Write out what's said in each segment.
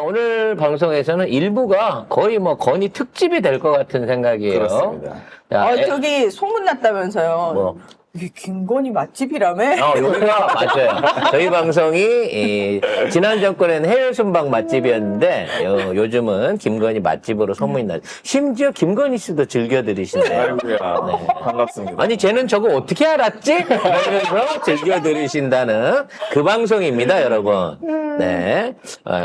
오늘 방송에서는 일부가 거의 뭐 건의 특집이 될 것 같은 생각이에요. 그렇습니다. 자, 저기 소문났다면서요. 뭐? 이게 김건희 맛집이라며? 여기가 맞아요. 저희 방송이 지난 정권에는 해외 순방 맛집이었는데 요즘은 김건희 맛집으로 소문이 나죠. 심지어 김건희 씨도 즐겨 들으신대요. 아이고야. 반갑습니다. 아니 쟤는 저거 어떻게 알았지? 그러면서 즐겨 들으신다는 그 방송입니다, 여러분. 네,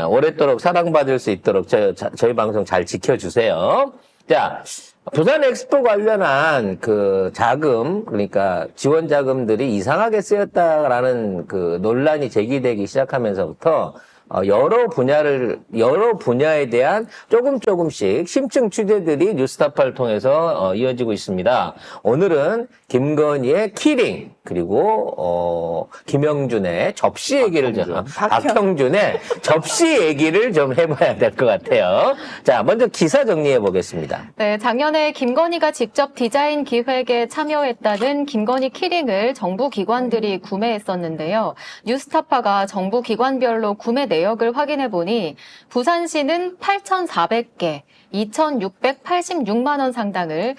오랫도록 사랑받을 수 있도록 저희 방송 잘 지켜주세요. 자, 부산 엑스포 관련한 그 자금, 그러니까 지원 자금들이 이상하게 쓰였다라는 그 논란이 제기되기 시작하면서부터 여러 분야에 대한 조금씩 심층 취재들이 뉴스타파를 통해서 이어지고 있습니다. 오늘은 김건희의 키링, 그리고 김영준의 접시 얘기를 박형준의 접시 얘기를 좀 해봐야 될 것 같아요. 자, 먼저 기사 정리해 보겠습니다. 네, 작년에 김건희가 직접 디자인 기획에 참여했다는 김건희 키링을 정부 기관들이 구매했었는데요. 뉴스타파가 정부 기관별로 구매 내역을 확인해 보니 부산시는 8,400개, 2,686만 원 상당을,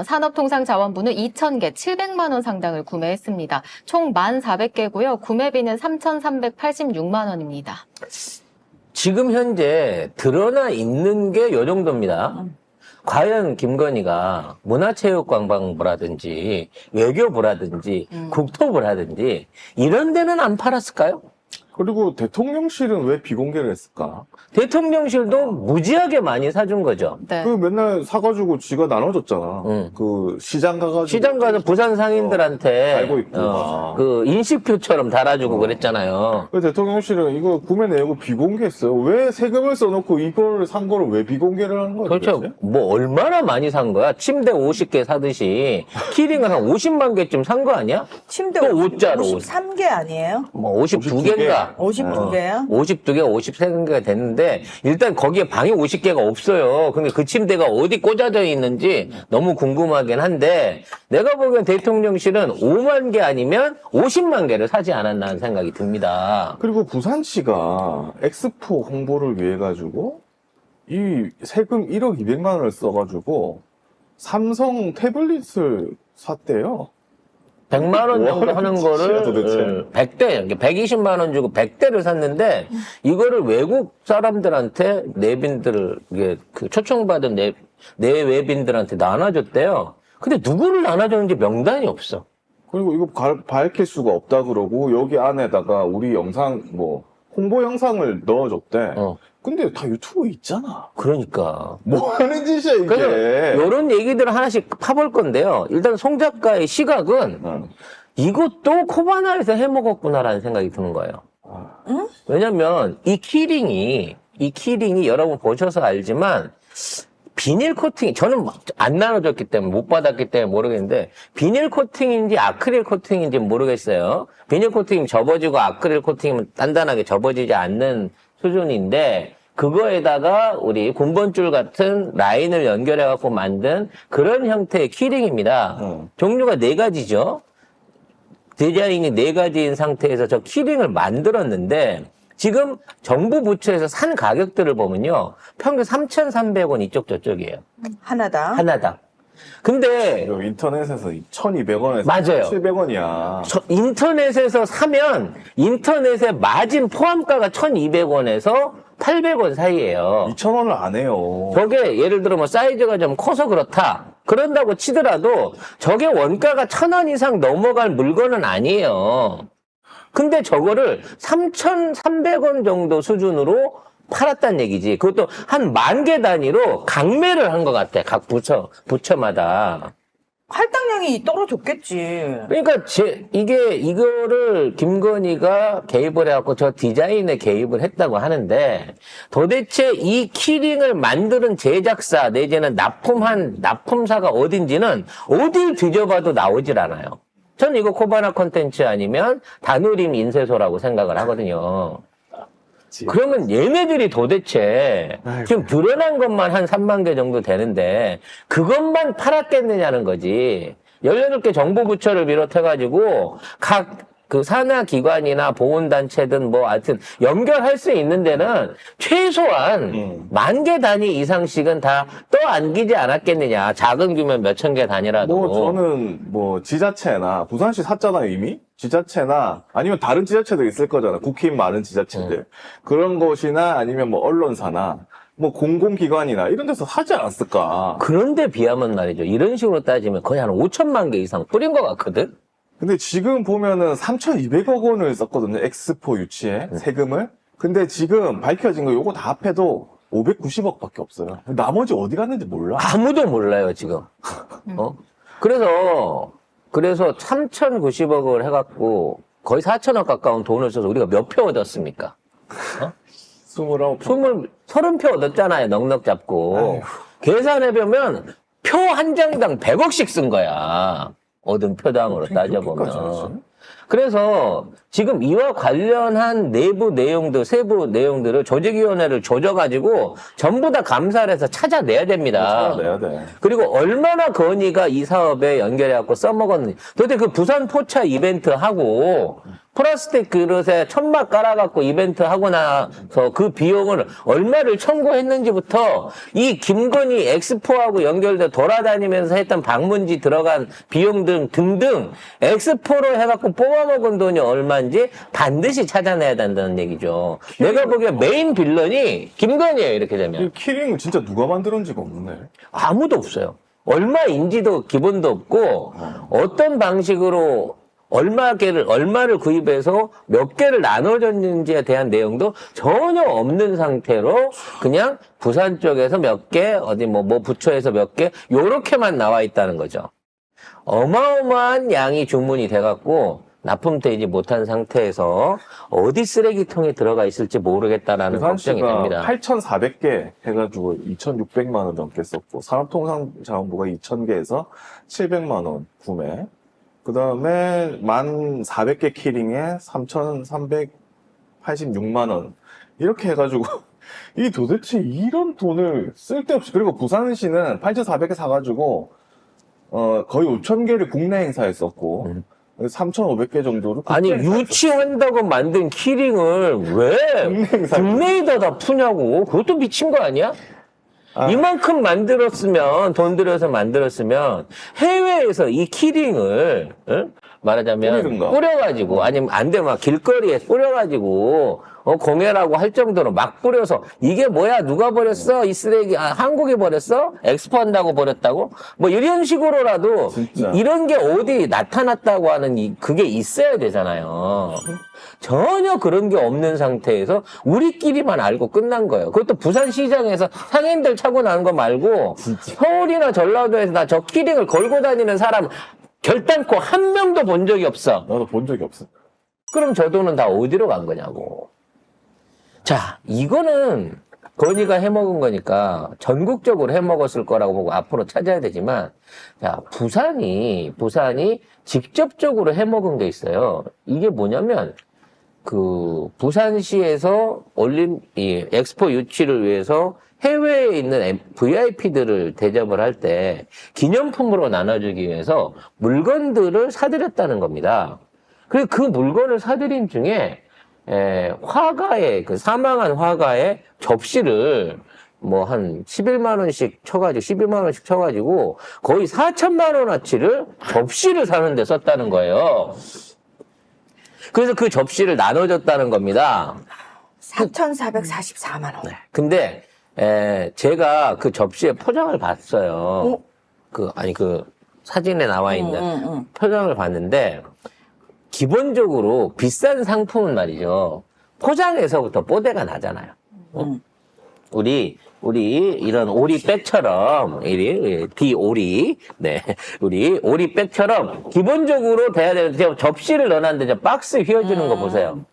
산업통상자원부는 2,000개, 700만 원 상당을 구매했습니다. 총 1,400개고요. 구매비는 3,386만 원입니다. 지금 현재 드러나 있는 게 요 정도입니다. 과연 김건희가 문화체육관광부라든지 외교부라든지 국토부라든지 이런 데는 안 팔았을까요? 그리고 대통령실은 왜 비공개를 했을까? 대통령실도 무지하게 많이 사준 거죠. 네. 그 맨날 사가지고 지가 나눠줬잖아. 그 시장 가가지고. 시장 가서 부산 상인들한테 알고 있고. 그 인식표처럼 달아주고 그랬잖아요. 그 대통령실은 이거 구매 내역을 비공개했어요. 왜 세금을 써놓고 이걸 산 거를 왜 비공개를 하는 거야? 그렇죠. 도대체? 뭐 얼마나 많이 산 거야? 침대 50개 사듯이 키링을 한 50만 개쯤 산 거 아니야? 침대 또 옷자로 53개 아니에요? 뭐 52개인가? 52개요? 52개, 53개가 됐는데 일단 거기에 방이 50개가 없어요. 근데 그 침대가 어디 꽂아져 있는지 너무 궁금하긴 한데 내가 보기엔 대통령실은 5만 개 아니면 50만 개를 사지 않았나 하는 생각이 듭니다. 그리고 부산시가 엑스포 홍보를 위해 가지고 이 세금 1억 200만 원을 써가지고 삼성 태블릿을 샀대요. 100만 원 정도 뭐 하는 짓이야, 거를 도대체. 100대, 120만 원 주고 100대를 샀는데 이거를 외국 사람들한테 내빈들을 이게 그 초청받은 내외빈들한테 나눠줬대요. 근데 누구를 나눠줬는지 명단이 없어. 그리고 이거 밝힐 수가 없다 그러고 여기 안에다가 우리 영상 뭐 홍보 영상을 넣어줬대. 근데 다 유튜브에 있잖아. 그러니까. 뭐 하는 짓이야 이게. 그래서 이런 얘기들을 하나씩 파볼 건데요. 일단 송 작가의 시각은 이것도 코바나에서 해먹었구나라는 생각이 드는 거예요. 왜냐면 이 키링이 여러분 보셔서 알지만 비닐 코팅, 저는 안 나눠줬기 때문에 못 받았기 때문에 모르겠는데 비닐 코팅인지 아크릴 코팅인지 모르겠어요. 비닐 코팅이면 접어지고 아크릴 코팅이면 단단하게 접어지지 않는 수준인데 그거에다가 우리 군번줄 같은 라인을 연결해 갖고 만든 그런 형태의 키링입니다. 종류가 4가지죠. 디자인이 4가지인 상태에서 저 키링을 만들었는데 지금 정부 부처에서 산 가격들을 보면요. 평균 3,300원 이쪽 저쪽이에요. 하나당? 하나당. 근데 인터넷에서 1,200원에서 맞아요. 700원이야. 인터넷에서 사면 인터넷의 마진 포함가가 1,200원에서 800원 사이예요. 2,000원을 안 해요. 저게 예를 들어 뭐 사이즈가 좀 커서 그렇다. 그런다고 치더라도 저게 원가가 1,000원 이상 넘어갈 물건은 아니에요. 근데 저거를 3,300원 정도 수준으로 팔았단 얘기지. 그것도 한 10,000개 단위로 강매를 한 것 같아. 각 부처마다. 할당량이 떨어졌겠지. 그러니까 이거를 김건희가 개입을 해갖고 저 디자인에 개입을 했다고 하는데 도대체 이 키링을 만드는 제작사 내지는 납품사가 어딘지는 어딜 뒤져봐도 나오질 않아요. 저는 이거 코바나 콘텐츠 아니면 다누림 인쇄소라고 생각을 하거든요. 그러면 얘네들이 도대체 지금 드러난 것만 한 3만 개 정도 되는데 그것만 팔았겠느냐는 거지. 18개 정부 부처를 비롯해가지고 각 그 산하기관이나 보훈단체든 뭐 하여튼 연결할 수 있는 데는 최소한 10,000개 단위 이상씩은 다 떠안기지 않았겠느냐. 작은 규모 몇천 개 단위라도. 뭐 저는 뭐 지자체나 부산시 샀잖아요 이미 지자체나 아니면 다른 지자체도 있을 거잖아 국회의원 많은 지자체들 그런 곳이나 아니면 뭐 언론사나 뭐 공공기관이나 이런 데서 사지 않았을까. 그런데 비하면 말이죠. 이런 식으로 따지면 거의 한 5천만 개 이상 뿌린 것 같거든. 근데 지금 보면은 3,200억 원을 썼거든요 엑스포 유치에 세금을. 근데 지금 밝혀진 거 요거 다 합해도 590억밖에 없어요. 나머지 어디 갔는지 몰라. 아무도 몰라요 지금. 그래서 3,090억을 해갖고 거의 4천억 가까운 돈을 써서 우리가 몇 표 얻었습니까? 30표 얻었잖아요. 넉넉 잡고. 계산해보면 표 한 장당 100억씩 쓴 거야. 얻은 표당으로 따져보면. 그래서 지금 이와 관련한 내부 내용들, 세부 내용들을 조직위원회를 조져가지고 전부 다 감사를 해서 찾아내야 됩니다. 찾아내야 돼. 그리고 얼마나 건의가 이 사업에 연결해갖고 써먹었는지. 도대체 그 부산 포차 이벤트 하고 플라스틱 그릇에 천막 깔아갖고 이벤트 하고 나서 그 비용을 얼마를 청구했는지부터 이 김건희 엑스포하고 연결돼 돌아다니면서 했던 방문지 들어간 비용 등등 엑스포로 해갖고 뽑아먹은 돈이 얼마인지 반드시 찾아내야 된다는 얘기죠. 내가 보기에 메인 빌런이 김건희예요. 이렇게 되면. 이 키링 진짜 누가 만들었는지가 없네. 아무도 없어요. 얼마인지도 기본도 없고 어떤 방식으로 얼마를 구입해서 몇 개를 나눠줬는지에 대한 내용도 전혀 없는 상태로 그냥 부산 쪽에서 몇 개, 어디 뭐 부처에서 몇 개, 요렇게만 나와 있다는 거죠. 어마어마한 양이 주문이 돼갖고 납품되지 못한 상태에서 어디 쓰레기통에 들어가 있을지 모르겠다라는 걱정이 됩니다. 8,400개 해가지고 2,600만 원 넘게 썼고 산업통상자원부가 2,000개에서 700만 원 구매. 그 다음에 1,400개 키링에 3,386만 원. 이렇게 해가지고, 이 도대체 이런 돈을 쓸데없이, 그리고 부산시는 8,400개 사가지고, 거의 5,000개를 국내 행사에 썼고, 3,500개 정도를. 아니, 유치한다고 만든 키링을 왜 국내에다 다 푸냐고. 그것도 미친 거 아니야? 이만큼 돈 들여서 만들었으면 해외에서 이 키링을 말하자면 뿌려가지고 아니면 안 되면 막 길거리에 뿌려가지고 공해라고 할 정도로 막 뿌려서 이게 뭐야 누가 버렸어 이 쓰레기 한국이 버렸어 엑스포한다고 버렸다고 뭐 이런 식으로라도 이런 게 어디 나타났다고 하는 그게 있어야 되잖아요. 전혀 그런 게 없는 상태에서 우리끼리만 알고 끝난 거예요. 그것도 부산시장에서 상인들 차고 나는 거 말고 서울이나 전라도에서 나 저 키링을 걸고 다니는 사람 결단코 한 명도 본 적이 없어. 나도 본 적이 없어. 그럼 저 돈은 다 어디로 간 거냐고. 자, 이거는 건희가 해먹은 거니까 전국적으로 해먹었을 거라고 보고 앞으로 찾아야 되지만, 자, 부산이 직접적으로 해먹은 게 있어요. 이게 뭐냐면, 부산시에서 이 엑스포 유치를 위해서 해외에 있는 VIP들을 대접을 할 때 기념품으로 나눠주기 위해서 물건들을 사들였다는 겁니다. 그리고 그 물건을 사들인 중에 화가의 사망한 화가의 접시를 뭐 한 11만 원씩 쳐가지고 거의 4천만 원어치를 접시를 사는데 썼다는 거예요. 그래서 그 접시를 나눠줬다는 겁니다. 4,444만 원. 네. 근데 제가 그 접시의 포장을 봤어요. 사진에 나와 있는 포장을 봤는데 기본적으로 비싼 상품은 말이죠. 포장에서부터 뽀대가 나잖아요. 우리 이런 오리백처럼 비오리 우리 오리백처럼 기본적으로 돼야 되는데 접시를 넣어놨는데 저 박스 휘어주는 거 보세요.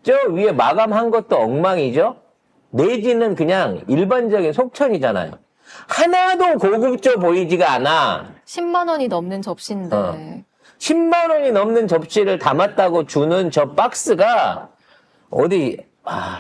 저 위에 마감한 것도 엉망이죠. 내지는 그냥 일반적인 속천이잖아요. 하나도 고급져 보이지가 않아. 10만 원이 넘는 접시인데. 10만 원이 넘는 접시를 담았다고 주는 저 박스가 어디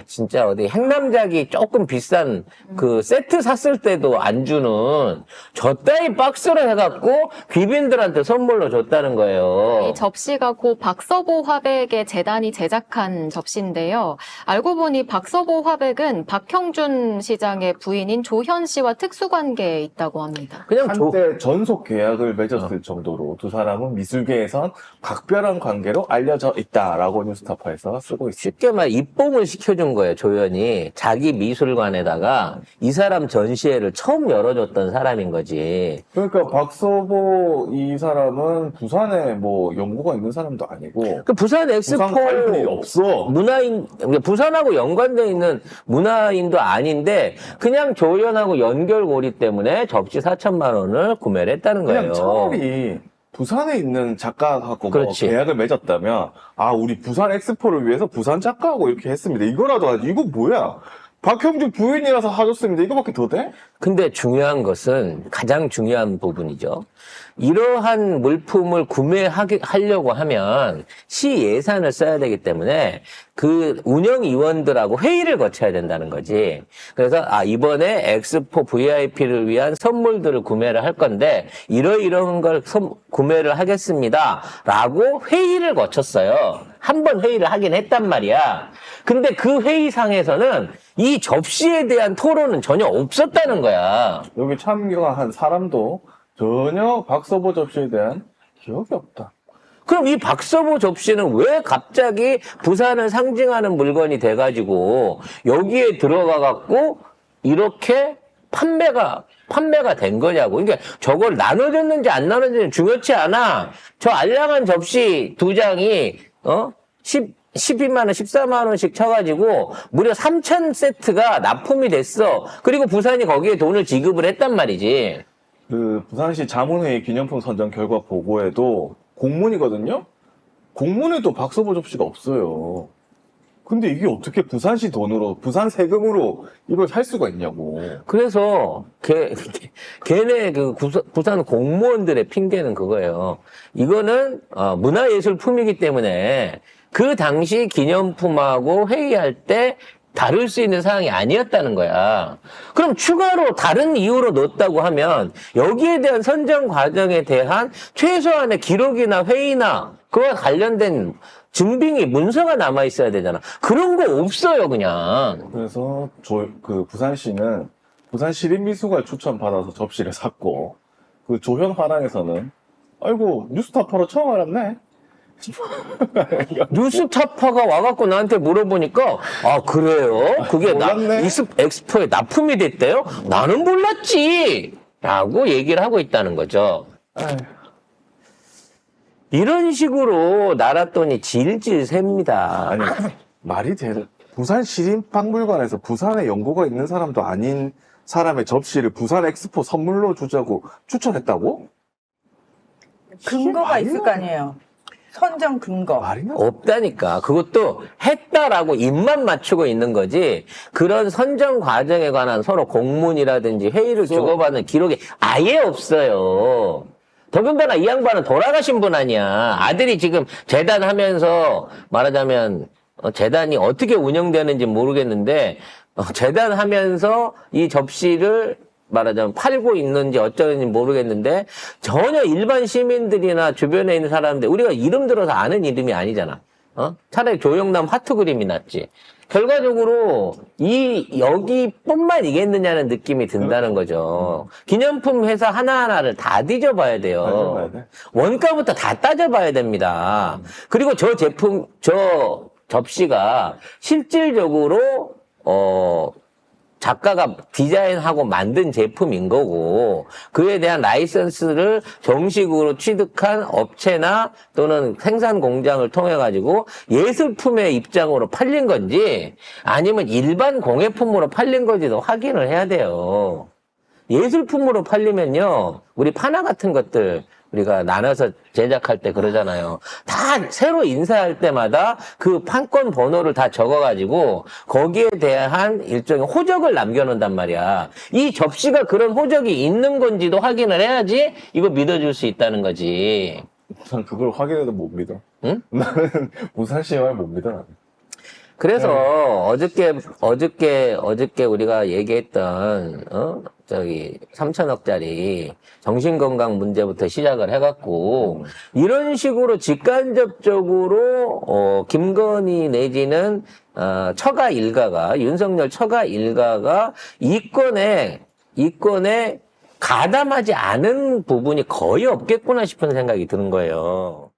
진짜 어디 행남작이 조금 비싼 그 세트 샀을 때도 안 주는 저 따위 박스로 해갖고 귀빈들한테 선물로 줬다는 거예요. 이 접시가 고 박서보 화백의 재단이 제작한 접시인데요. 알고 보니 박서보 화백은 박형준 시장의 부인인 조현 씨와 특수관계에 있다고 합니다. 그냥 한때 전속 계약을 맺었을 정도로 두 사람은 미술계에선 각별한 관계로 알려져 있다라고 뉴스타파에서 쓰고 있습니다. 쉽게 말 입봉을 시켜준 거예요, 조연이. 자기 미술관에다가 이 사람 전시회를 처음 열어줬던 사람인 거지. 그러니까 박서보 이 사람은 부산에 뭐 연구가 있는 사람도 아니고 그 부산 엑스포 부산 관련이 없어. 문화인, 부산하고 연관되어 있는 문화인도 아닌데 그냥 조연하고 연결고리 때문에 접시 4천만 원을 구매를 했다는 거예요. 그냥 차라리 부산에 있는 작가하고 뭐 그렇지. 계약을 맺었다면 우리 부산 엑스포를 위해서 부산 작가하고 이렇게 했습니다. 이거라도 하지. 이거 뭐야? 박형준 부인이라서 사줬습니다. 이거밖에 더 돼? 근데 중요한 것은 가장 중요한 부분이죠. 이러한 물품을 구매하려고 하면 시 예산을 써야 되기 때문에 그 운영위원들하고 회의를 거쳐야 된다는 거지. 그래서 이번에 엑스포 VIP를 위한 선물들을 구매를 할 건데 이러이러한 걸 구매를 하겠습니다. 라고 회의를 거쳤어요. 한 번 회의를 하긴 했단 말이야. 근데 그 회의상에서는 이 접시에 대한 토론은 전혀 없었다는 거야. 여기 참여한 사람도 전혀 박서보 접시에 대한 기억이 없다. 그럼 이 박서보 접시는 왜 갑자기 부산을 상징하는 물건이 돼가지고 여기에 들어가갖고 이렇게 판매가 된 거냐고. 그러니까 저걸 나눠줬는지 안 나눠줬는지 중요치 않아. 저 알량한 접시 두 장이 12만 원, 14만 원씩 쳐가지고 무려 3천 세트가 납품이 됐어. 그리고 부산이 거기에 돈을 지급을 했단 말이지. 그 부산시 자문회의 기념품 선정 결과 보고에도 공문이거든요? 공문에도 박서보 접시가 없어요. 근데 이게 어떻게 부산시 돈으로, 부산 세금으로 이걸 살 수가 있냐고. 그래서 걔네 그 부산 공무원들의 핑계는 그거예요. 이거는 문화예술품이기 때문에 그 당시 기념품하고 회의할 때 다룰 수 있는 사항이 아니었다는 거야. 그럼 추가로 다른 이유로 넣었다고 하면 여기에 대한 선정 과정에 대한 최소한의 기록이나 회의나 그와 관련된 증빙이 문서가 남아 있어야 되잖아. 그런 거 없어요, 그냥. 그래서 그 부산시는 부산 시립미술관 추천 받아서 접시를 샀고, 그 조현 화랑에서는 아이고 뉴스타파로 처음 알았네. 뉴스타파가 와갖고 나한테 물어보니까 그래요? 그게 몰랐네. 엑스포에 납품이 됐대요? 나는 몰랐지! 라고 얘기를 하고 있다는 거죠. 아휴. 이런 식으로 날았더니 질질 셉니다. 아니 말이 돼. 부산 시립박물관에서 부산에 연고가 있는 사람도 아닌 사람의 접시를 부산 엑스포 선물로 주자고 추천했다고? 근거가 있을 거 아니에요. 선정 근거. 말이나? 없다니까. 그것도 했다라고 입만 맞추고 있는 거지. 그런 선정 과정에 관한 서로 공문이라든지 회의를 주고받는 기록이 아예 없어요. 더군다나 이 양반은 돌아가신 분 아니야. 아들이 지금 재단하면서 말하자면 재단이 어떻게 운영되는지 모르겠는데 재단하면서 이 접시를 말하자면 팔고 있는지 어쩌는지 모르겠는데 전혀 일반 시민들이나 주변에 있는 사람들 우리가 이름 들어서 아는 이름이 아니잖아. 차라리 조영남 하트 그림이 낫지. 결과적으로 여기뿐만이겠느냐는 느낌이 든다는 거죠. 기념품 회사 하나하나를 다 뒤져봐야 돼요. 따져봐야 돼. 원가부터 다 따져봐야 됩니다. 그리고 저 접시가 실질적으로 작가가 디자인하고 만든 제품인 거고 그에 대한 라이선스를 정식으로 취득한 업체나 또는 생산 공장을 통해 가지고 예술품의 입장으로 팔린 건지 아니면 일반 공예품으로 팔린 건지도 확인을 해야 돼요. 예술품으로 팔리면요 우리 파나 같은 것들 우리가 나눠서 제작할 때 그러잖아요. 다 새로 인쇄할 때마다 그 판권 번호를 다 적어가지고 거기에 대한 일종의 호적을 남겨놓는단 말이야. 이 접시가 그런 호적이 있는 건지도 확인을 해야지 이거 믿어줄 수 있다는 거지. 난 그걸 확인해도 못 믿어. 응? 나는 부산시의 말 못 믿어. 나는. 그래서 어저께 우리가 얘기했던, 3천억짜리 정신건강 문제부터 시작을 해갖고, 이런 식으로 직간접적으로, 김건희 내지는, 처가 일가가, 윤석열 처가 일가가 이권에 가담하지 않은 부분이 거의 없겠구나 싶은 생각이 드는 거예요.